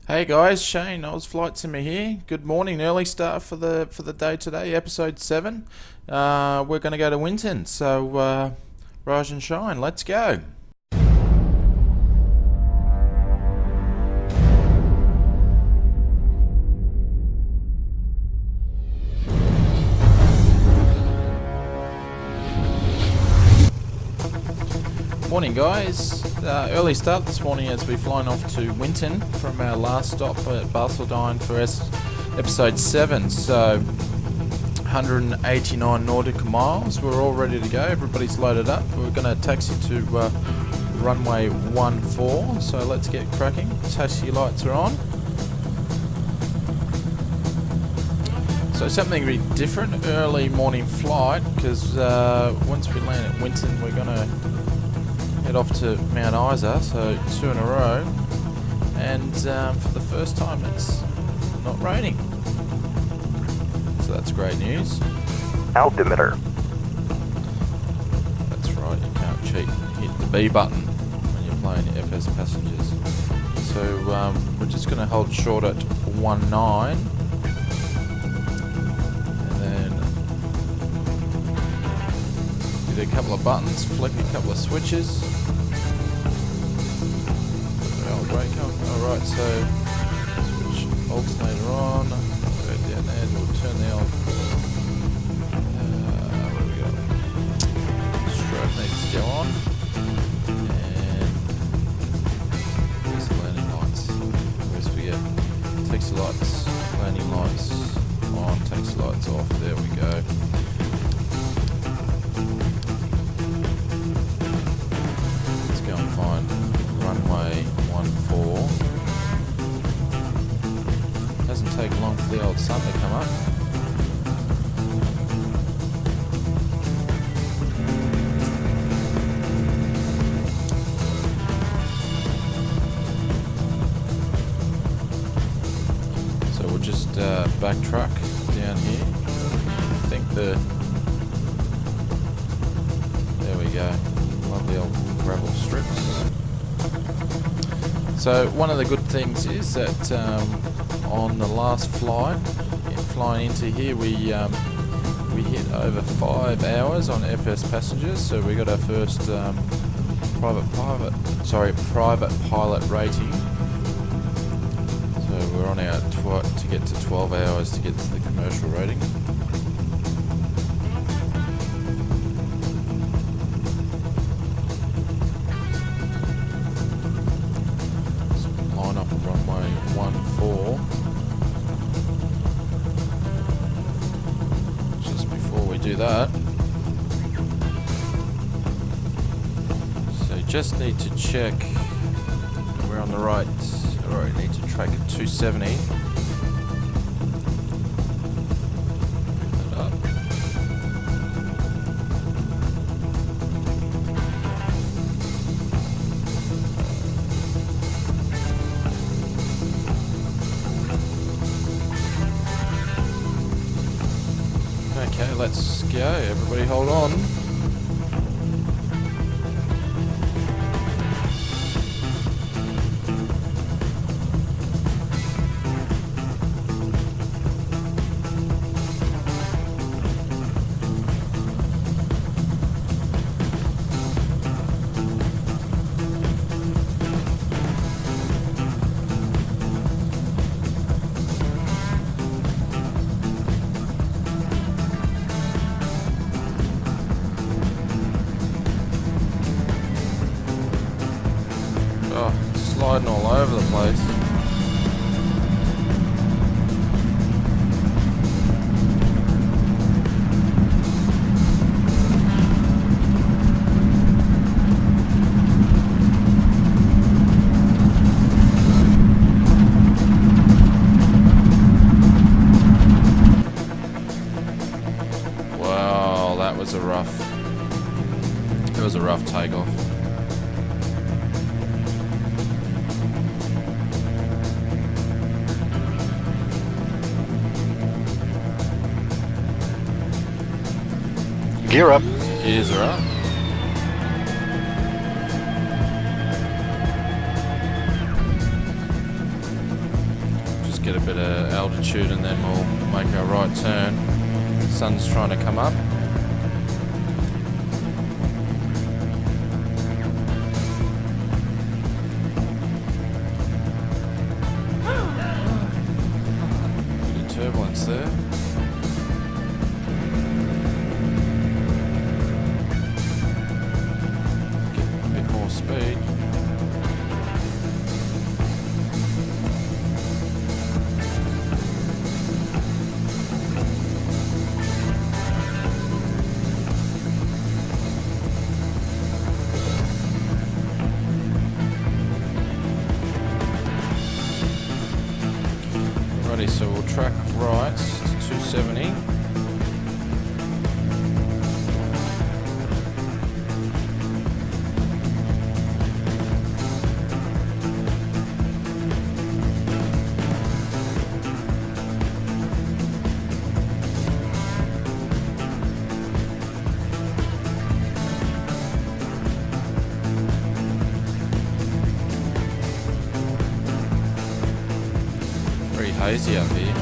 Hey guys, Shane, Oz Flight Simmer here. Good morning, early start for the day today, episode 7. We're going to go to Winton, so rise and shine, let's go. Morning guys, early start this morning as we're flying off to Winton from our last stop at Barcelona for episode 7, so 189 nautical miles. We're all ready to go, everybody's loaded up. We're going to taxi to runway 14, so let's get cracking. Taxi lights are on. So something really different, early morning flight, because once we land at Winton we're going to head off to Mount Isa, so 2 in a row, and for the first time it's not raining, so that's great news. Altimeter. That's right, you can't cheat, hit the B button when you're playing FsPassengers. So we're just going to hold short at 19, and then hit a couple of buttons, flick a couple of switches. Alright, so switch alternator on, go down there, we'll turn the old, what do we got? Strobe needs to go on, and there's the landing lights. Always forget, taxi lights, landing lights on, taxi lights off, there we go. Let's go and find runway 14. Doesn't take long for the old sun to come up. So we'll just backtrack down here. I think there we go. Lovely old gravel strips. So one of the good things is that on the last flight, flying into here, we hit over 5 hours on FsPassengers, so we got our first private pilot rating. So we're on our to get to 12 hours to get to the commercial rating. Line up on runway 14. Just before we do that, so just need to check we're on the right. Alright, need to track at 270. Move that up. Okay, let's go. Everybody hold on. Oh, sliding all over the place. Wow, that was a rough takeoff. Gear up. Gears are up. get a bit of altitude and then we'll make our right turn. The sun's trying to come up. Bit of turbulence there. Get a bit more speed. So we'll track right to 270. Hazy up here.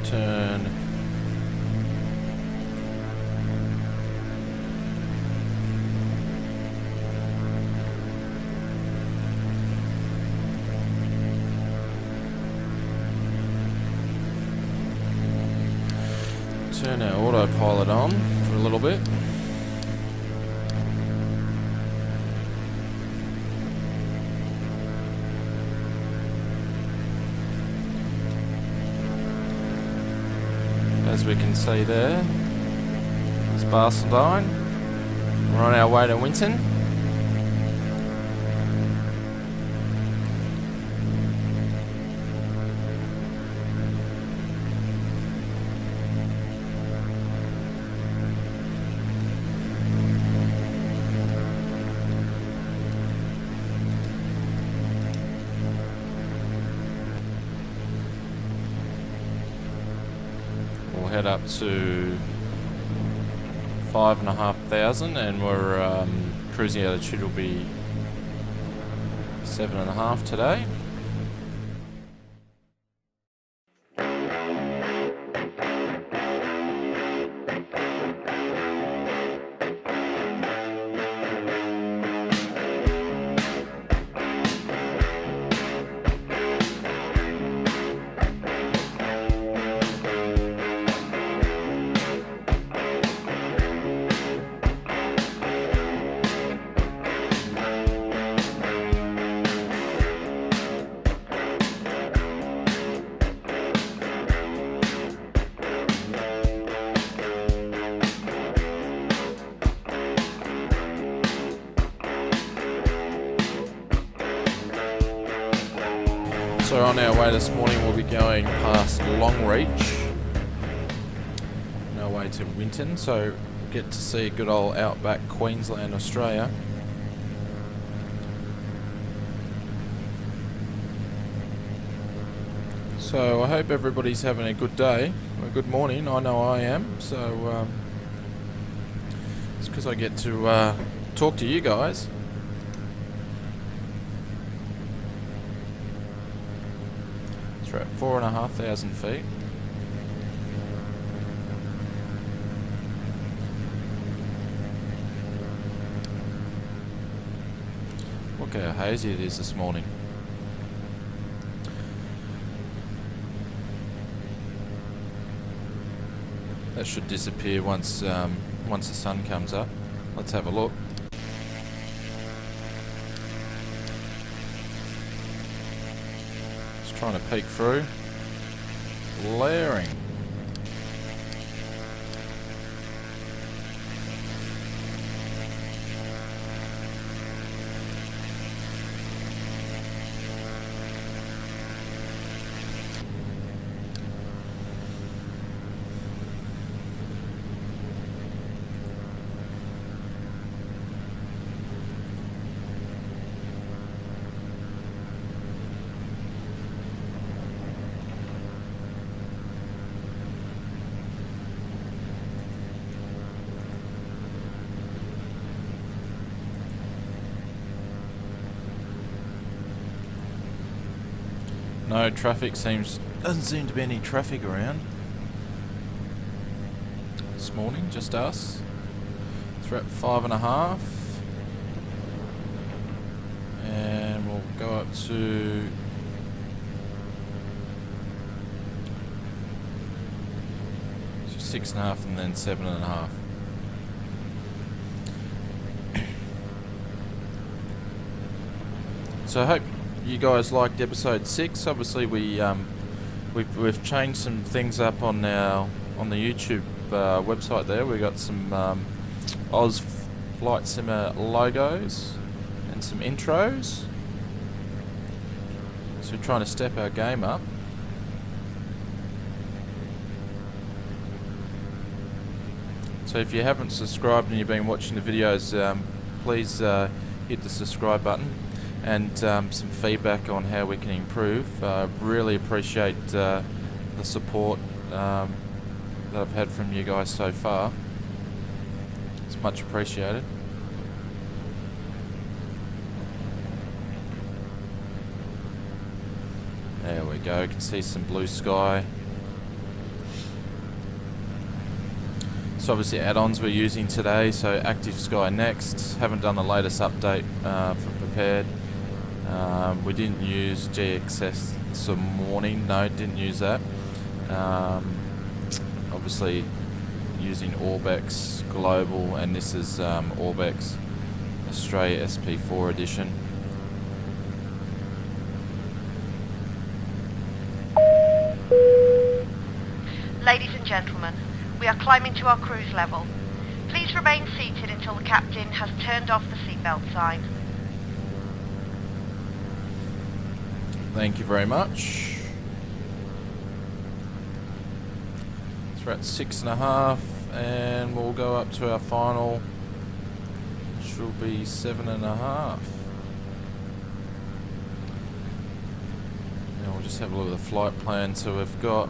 Turn. Turn our autopilot on for a little bit. As we can see there, there's Barcelona. We're on our way to Winton. Head up to 5,500 and we're cruising altitude will be 7.5 today. So on our way this morning we'll be going past Longreach on our way to Winton, so get to see good old outback Queensland, Australia. So I hope everybody's having a good day, a good morning. I know I am, so it's because I get to talk to you guys. We're at 4,500 feet. Look how hazy it is this morning. That should disappear once the sun comes up. Let's have a look. Trying to peek through. Layering. No traffic doesn't seem to be any traffic around. This morning, just us. It's at 5.5. And we'll go up to 6.5 and then 7.5. So I hope you guys liked episode 6. Obviously we've changed some things up on the YouTube website there. We've got some Oz Flight Simmer logos and some intros. So we're trying to step our game up. So if you haven't subscribed and you've been watching the videos, please hit the subscribe button and some feedback on how we can improve. Really appreciate the support that I've had from you guys so far. It's much appreciated. There we go, you can see some blue sky. So obviously add-ons we're using today, so Active Sky Next, haven't done the latest update for Prepared. We didn't use GXS this morning, no, didn't use that. Obviously using Orbex Global, and this is Orbex Australia SP4 edition. Ladies and gentlemen, we are climbing to our cruise level. Please remain seated until the captain has turned off the seatbelt sign. Thank you very much. So we're at 6.5 and we'll go up to our final, which will be 7.5. And we'll just have a look at the flight plan. So we've got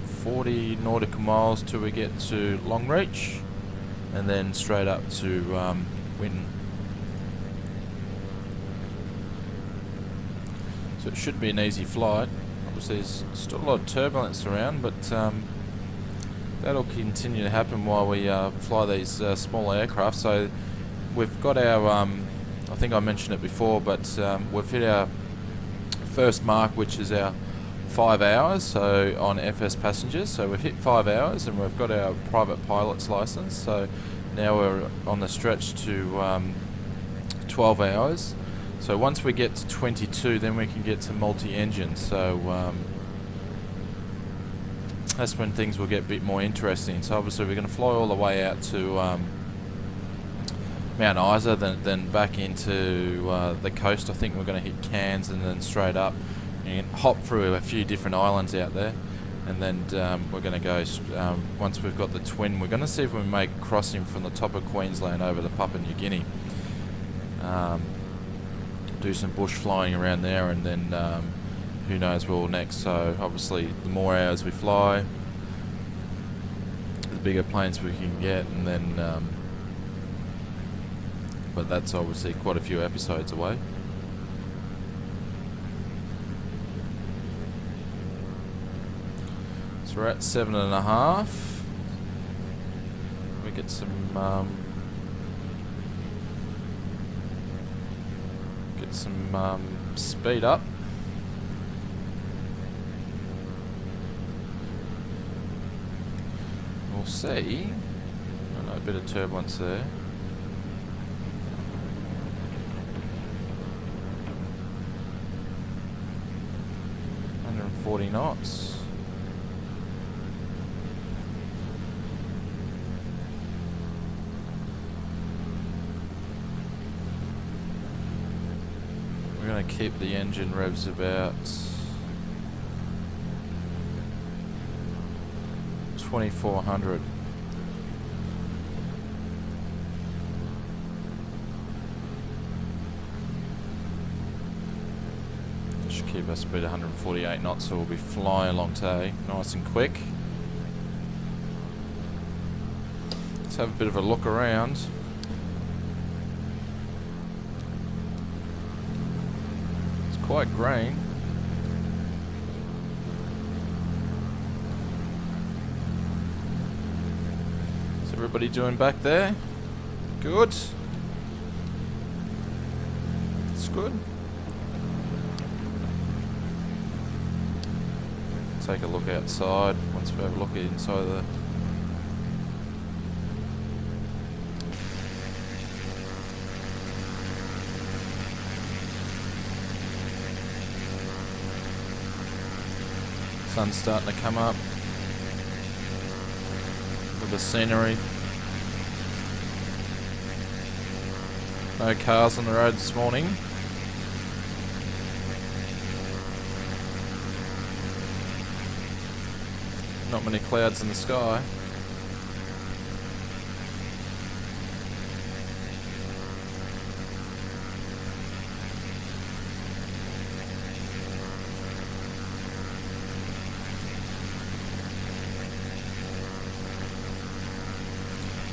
40 nautical miles till we get to Longreach, and then straight up to Winton. So it should be an easy flight. Obviously there's still a lot of turbulence around, but that'll continue to happen while we fly these small aircraft. So we've got our, I think I mentioned it before, but we've hit our first mark, which is our 5 hours, so on FsPassengers. So we've hit 5 hours and we've got our private pilot's license. So now we're on the stretch to 12 hours. So once we get to 22, then we can get to multi-engine. So that's when things will get a bit more interesting. So obviously we're going to fly all the way out to Mount Isa, then back into the coast. I think we're going to hit Cairns and then straight up and hop through a few different islands out there, and then we're going to go, once we've got the twin, we're going to see if we can make a crossing from the top of Queensland over to Papua New Guinea. Do some bush flying around there, and then who knows where we'll next. So obviously the more hours we fly, the bigger planes we can get, and then but that's obviously quite a few episodes away. So we're at 7.5. We get some speed up. We'll see. I know, a bit of turbulence there. Under 40 knots. We're going to keep the engine revs about 2400. Should keep our speed 148 knots, so we'll be flying along today, nice and quick. Let's have a bit of a look around. Quite green. Everybody doing back there? Good. It's good. Take a look outside once we have a look inside the. Sun's starting to come up. With the scenery. No cars on the road this morning. Not many clouds in the sky.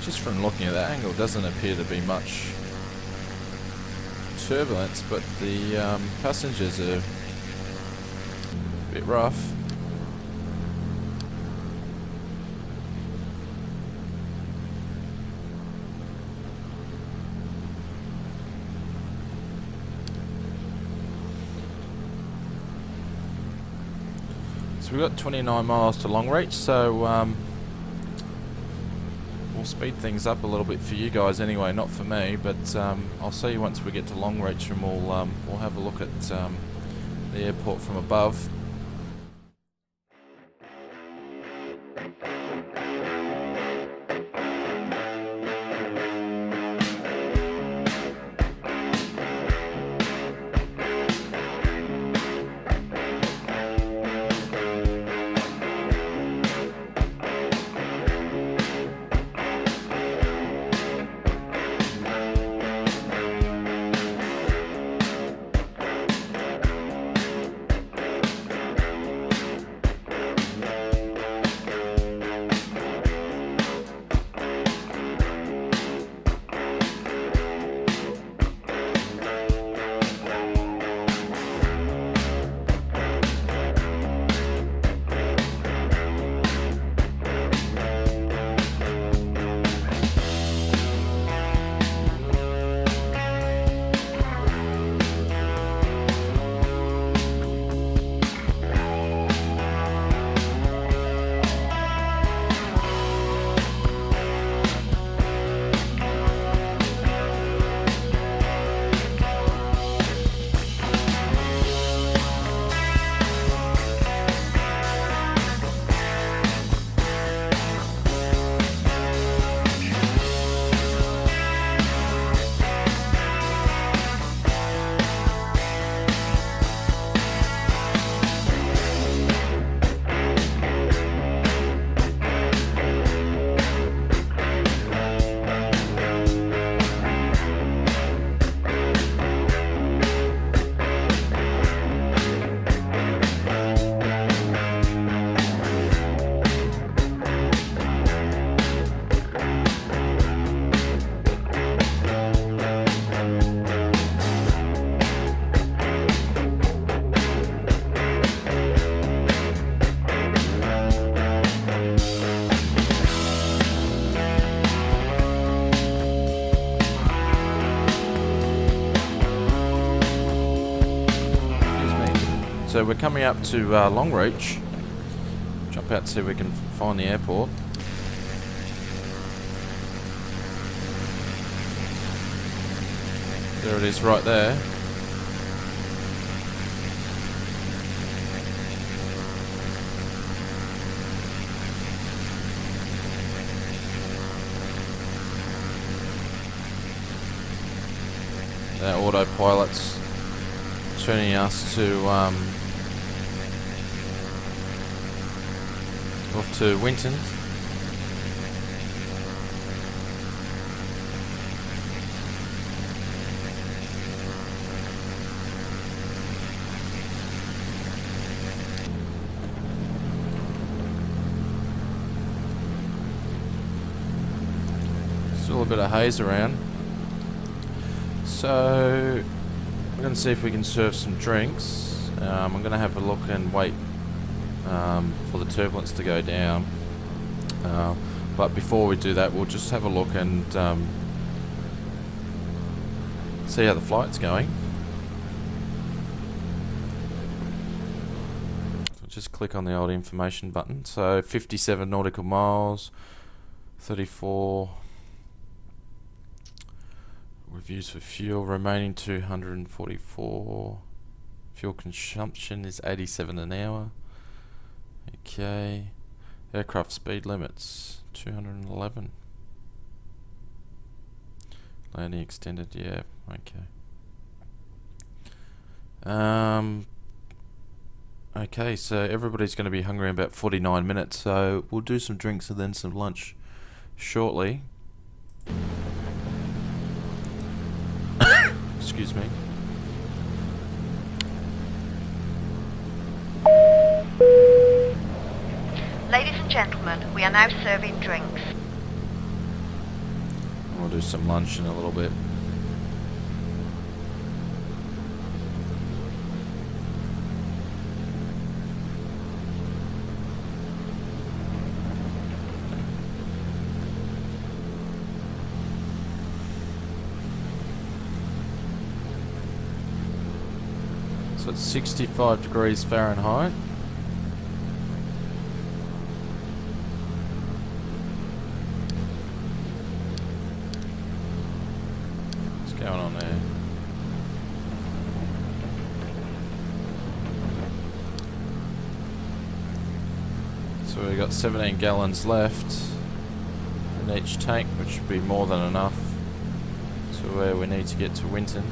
Just from looking at that angle, doesn't appear to be much turbulence, but the passengers are a bit rough. So we've got 29 miles to Longreach, so we'll speed things up a little bit for you guys anyway, not for me, but I'll see you once we get to Longreach, and we'll have a look at the airport from above. So we're coming up to Longreach. Jump out to see if we can find the airport. There it is right there. That autopilot's turning us to off to Winton. Still a bit of haze around. So we're going to see if we can serve some drinks. I'm going to have a look and wait for the turbulence to go down. But before we do that, we'll just have a look and see how the flight's going. So just click on the old information button. So 57 nautical miles, 34 reviews for fuel, remaining 244. Fuel consumption is 87 an hour. Okay. Aircraft speed limits 211. Landing extended, yeah, okay. Okay, so everybody's going to be hungry in about 49 minutes, so we'll do some drinks and then some lunch shortly. Excuse me. Ladies and gentlemen, we are now serving drinks. We'll do some lunch in a little bit. So it's 65 degrees Fahrenheit. What's going on there? So we've got 17 gallons left in each tank, which should be more than enough to where we need to get to Winton.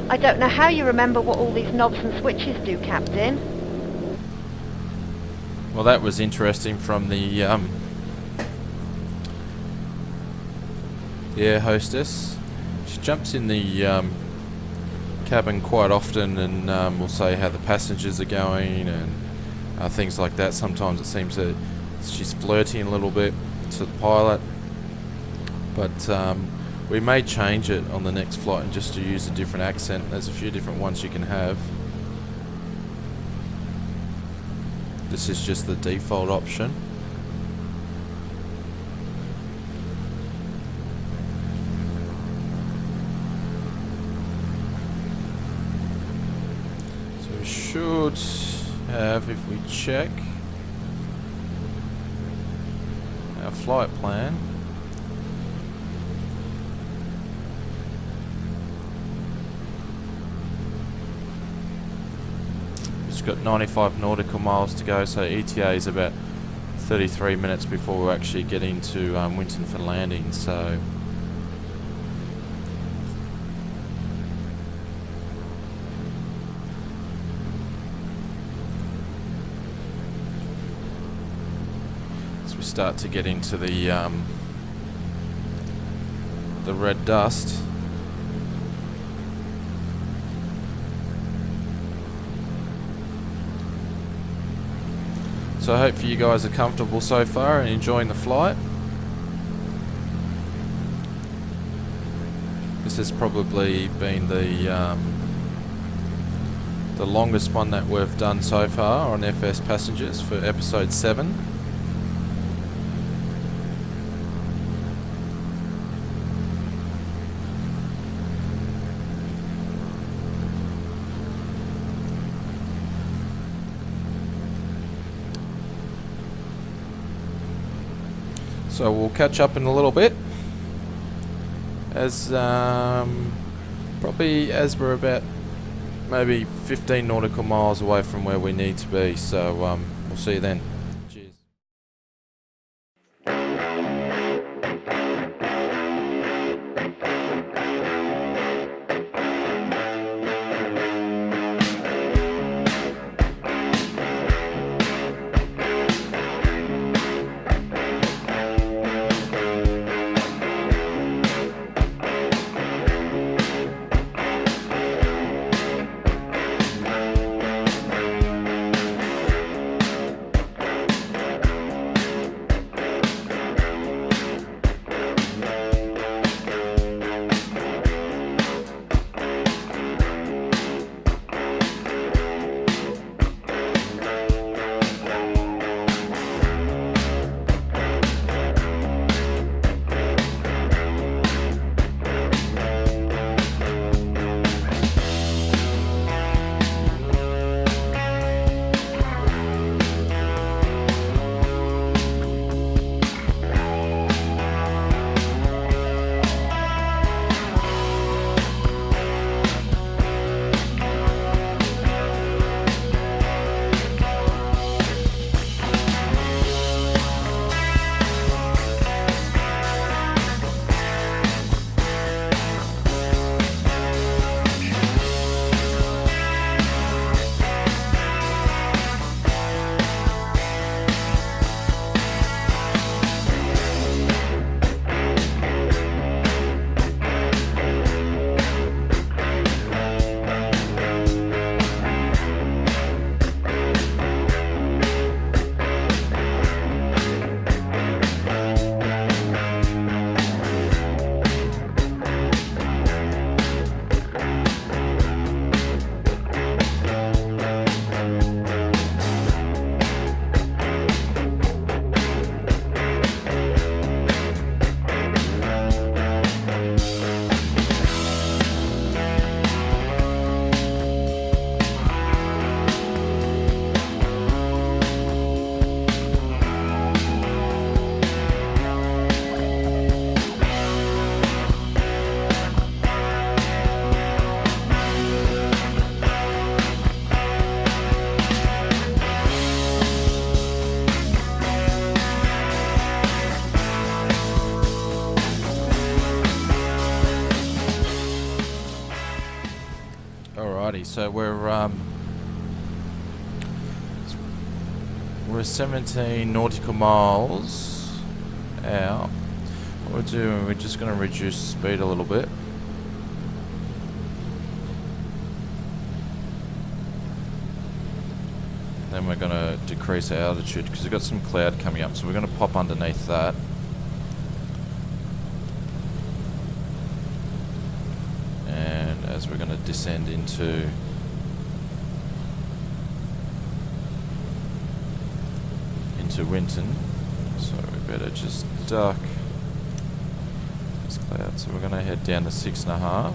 I don't know how you remember what all these knobs and switches do, Captain. Well, that was interesting from the air hostess. She jumps in the cabin quite often and will say how the passengers are going and things like that. Sometimes it seems that she's flirting a little bit to the pilot, but we may change it on the next flight and just to use a different accent. There's a few different ones you can have. This is just the default option. So we should have, if we check our flight plan, it's got 95 nautical miles to go, so ETA is about 33 minutes before we actually get into Winton for landing. So as we start to get into the red dust. So I hope you guys are comfortable so far and enjoying the flight. This has probably been the longest one that we've done so far on FsPassengers for episode 7. So we'll catch up in a little bit, as probably as we're about maybe 15 nautical miles away from where we need to be. So we'll see you then. Cheers. Alrighty, so we're 17 nautical miles out. What we're doing, we're just going to reduce speed a little bit. Then we're going to decrease our altitude because we've got some cloud coming up, so we're going to pop underneath that. And as we're going to descend into Winton, so we better just duck this cloud. So we're going to head down to 6.5.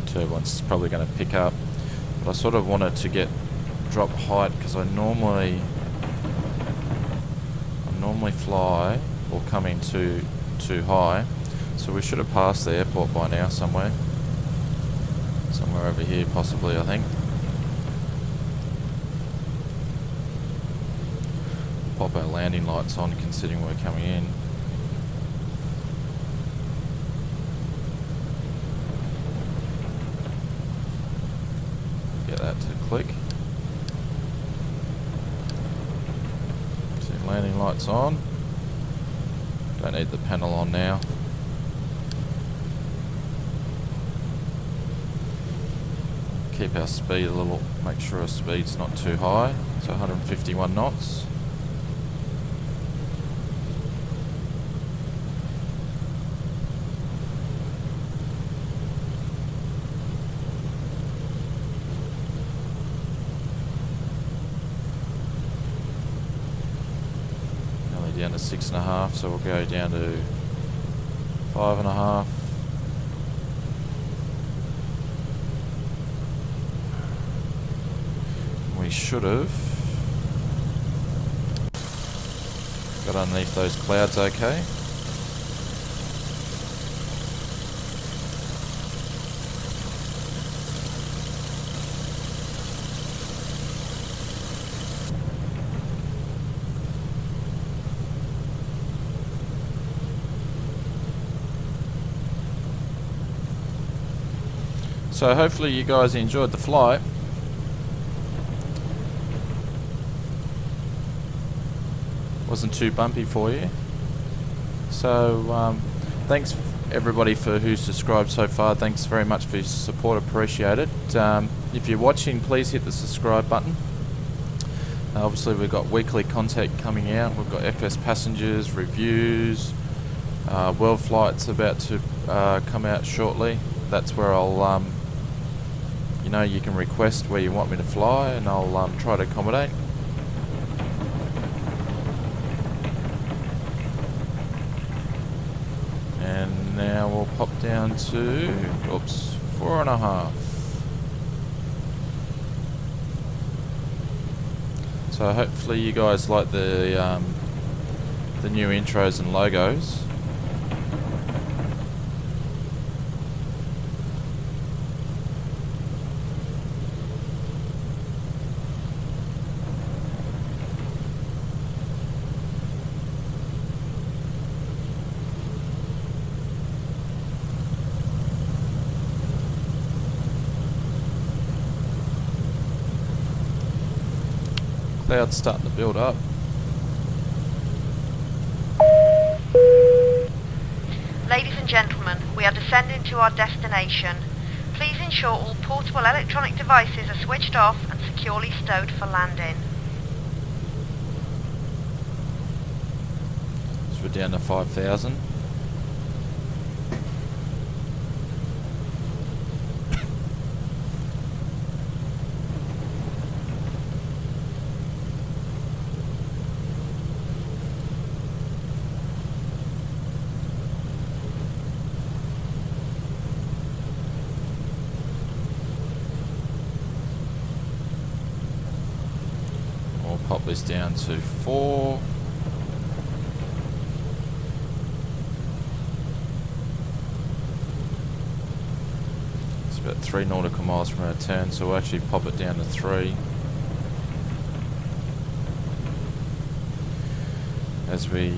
Turbulence's probably going to pick up, but I sort of wanted to drop height because I normally fly or come in too high, so we should have passed the airport by now somewhere over here possibly, I think. Pop our landing lights on considering we're coming in. Get that to click. So landing lights on. Don't need the panel on now. Keep our speed a little, make sure our speed's not too high. So 151 knots. Down to 6.5, so we'll go down to 5.5. We should have got underneath those clouds okay. So hopefully you guys enjoyed the flight. Wasn't too bumpy for you. So thanks everybody for who's subscribed so far. Thanks very much for your support, appreciate it. If you're watching, please hit the subscribe button. Obviously we've got weekly content coming out. We've got FsPassengers, reviews, world flights about to come out shortly. That's where I'll you can request where you want me to fly and I'll try to accommodate. And now we'll pop down to 4.5. So hopefully you guys like the new intros and logos. Clouds starting to build up. Ladies and gentlemen, we are descending to our destination. Please ensure all portable electronic devices are switched off and securely stowed for landing. So we're down to 5,000. Pop this down to 4. at 3 nautical miles from our turn, so we'll actually pop it down to 3 as we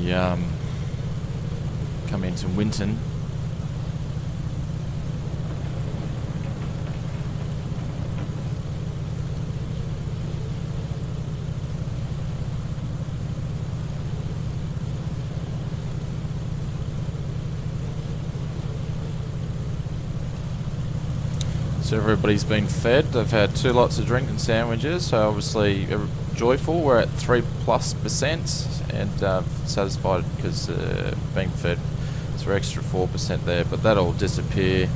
come into Winton. So everybody's been fed. They've had 2 lots of drink and sandwiches, so obviously joyful. We're at 3+% and satisfied because being fed. So we're extra 4% there, but that'll disappear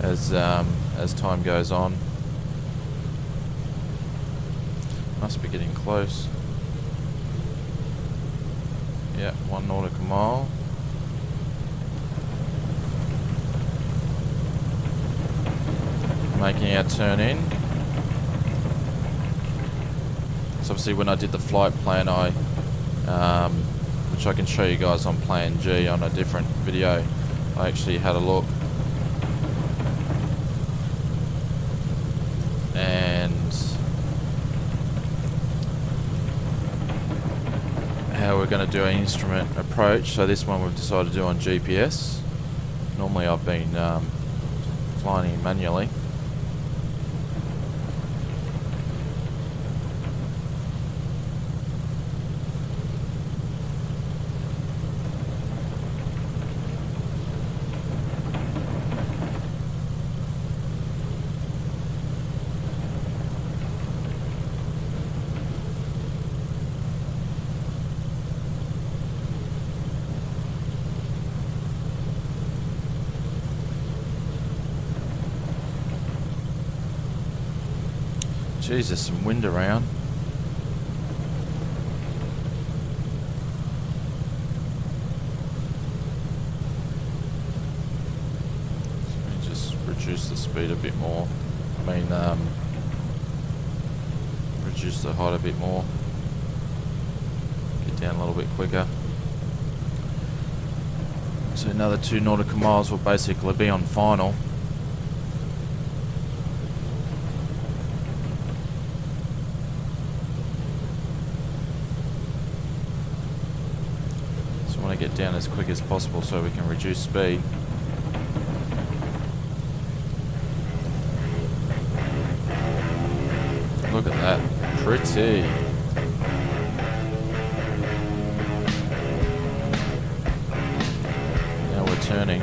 as time goes on. Must be getting close. Yeah, 1 nautical mile. Making our turn in. So obviously when I did the flight plan, which I can show you guys on Plan G on a different video, I actually had a look and how we're going to do an instrument approach. So this one we've decided to do on GPS. Normally I've been flying in manually. Jeez, there's some wind around. So let me just reduce the speed a bit more. Reduce the height a bit more. Get down a little bit quicker. So another 2 nautical miles will basically be on final. Get down as quick as possible so we can reduce speed. Look at that, pretty. Now we're turning.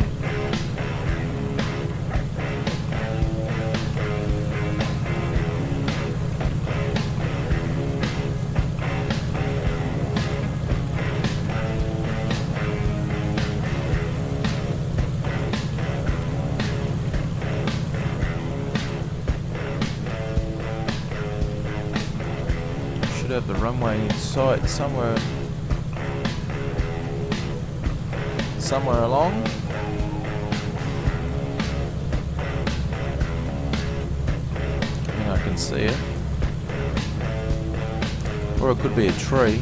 Have the runway in sight somewhere along. And I can see it. Or it could be a tree.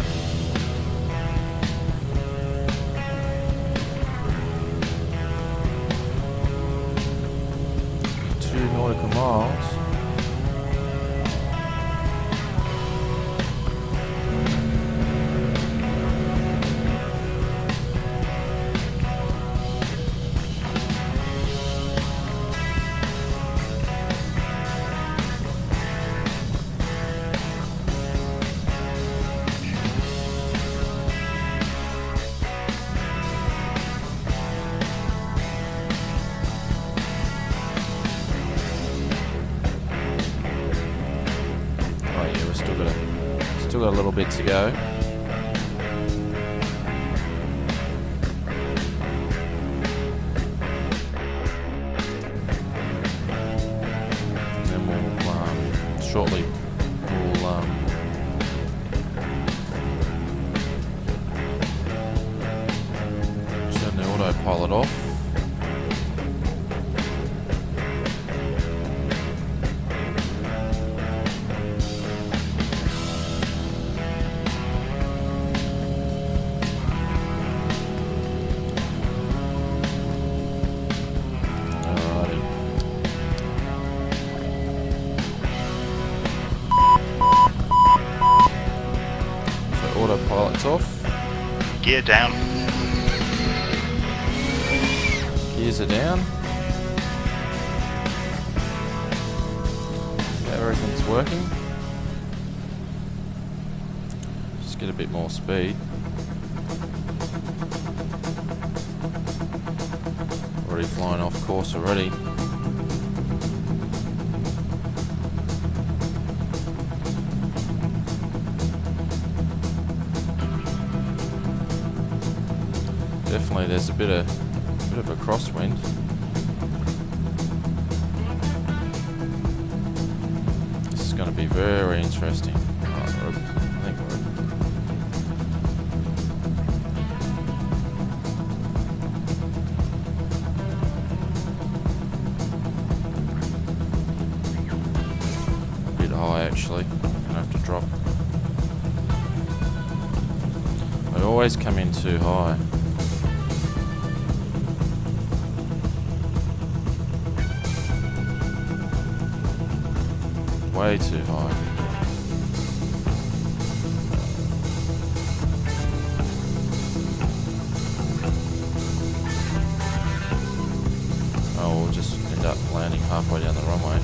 Two nautical miles. Still got a little bit to go. And then we'll shortly turn the autopilot off. gear down. Gears are down. Yeah, everything's working. Just get a bit more speed. Already flying off course already. Definitely there's a bit of a crosswind. This is going to be very interesting. I think we're a bit high actually. Gonna have to drop. I always come in too high. Way too high. Oh, we'll just end up landing halfway down the runway.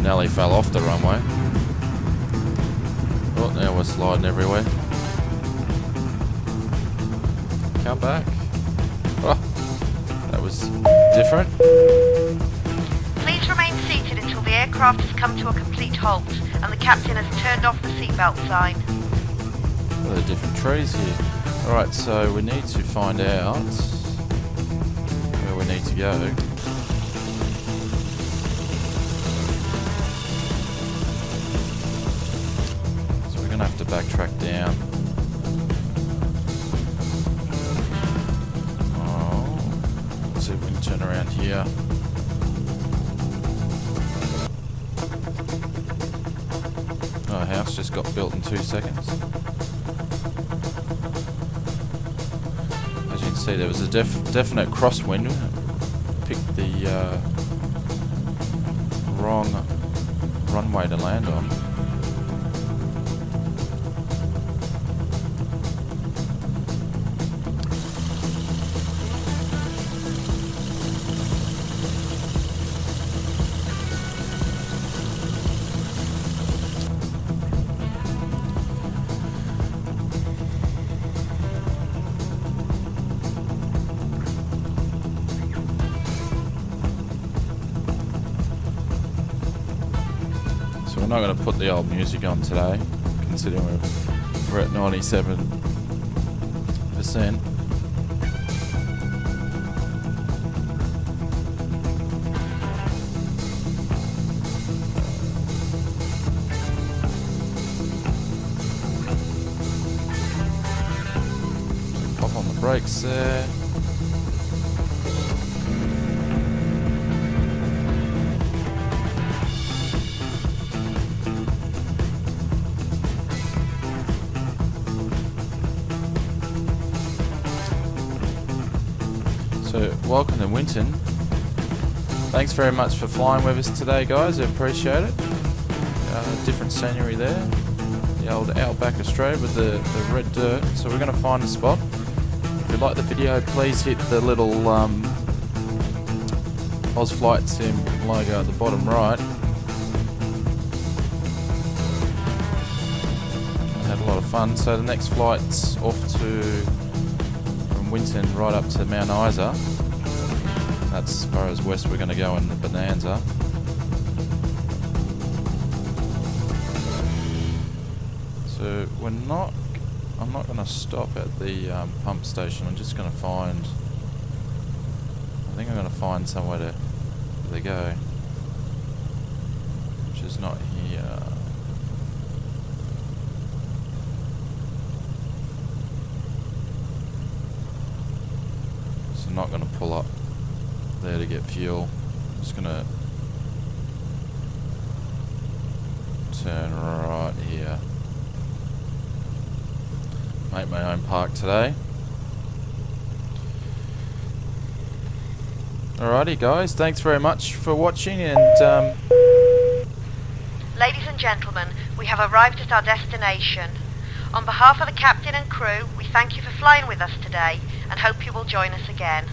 Nearly fell off the runway. Oh, now we're sliding everywhere. Come back. Oh, that was different. Please remain seated until the aircraft has come to a complete halt and the captain has turned off the seatbelt sign. There are different trees here. Alright, so we need to find out where we need to go. So we're going to have to backtrack down. See if we can turn around here. Oh, a house just got built in 2 seconds. As you can see, there was a definite crosswind. Picked the wrong runway to land on. So we're not going to put the old music on today, considering we're at 97%. Pop on the brakes there. So, welcome to Winton. Thanks very much for flying with us today, guys. I appreciate it. Different scenery there. The old Outback Australia with the red dirt. So we're going to find a spot. If you like the video, please hit the little Oz Flight Sim logo at the bottom right. I had a lot of fun. So the next flight's off from Winton right up to Mount Isa. That's as far as west we're going to go in the Bonanza. So I'm not going to stop at the pump station. I'm just going to I think I'm going to find somewhere to go, which is not here. So I'm not going to pull up there to get fuel. I'm just going to turn right here. Make my own park today. Alrighty guys, thanks very much for watching, and and gentlemen, we have arrived at our destination. On behalf of the captain and crew, we thank you for flying with us today and hope you will join us again.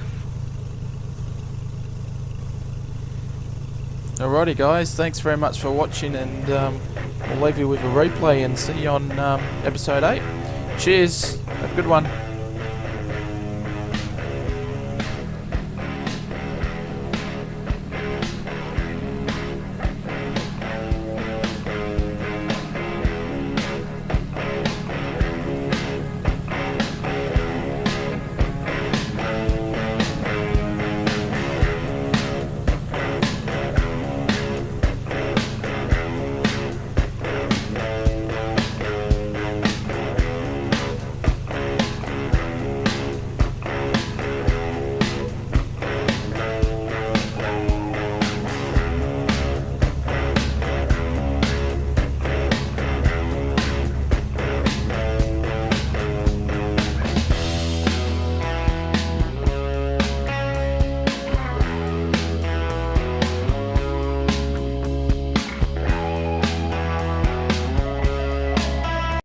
Alrighty guys, thanks very much for watching, and we'll leave you with a replay and see you on episode 8. Cheers, have a good one.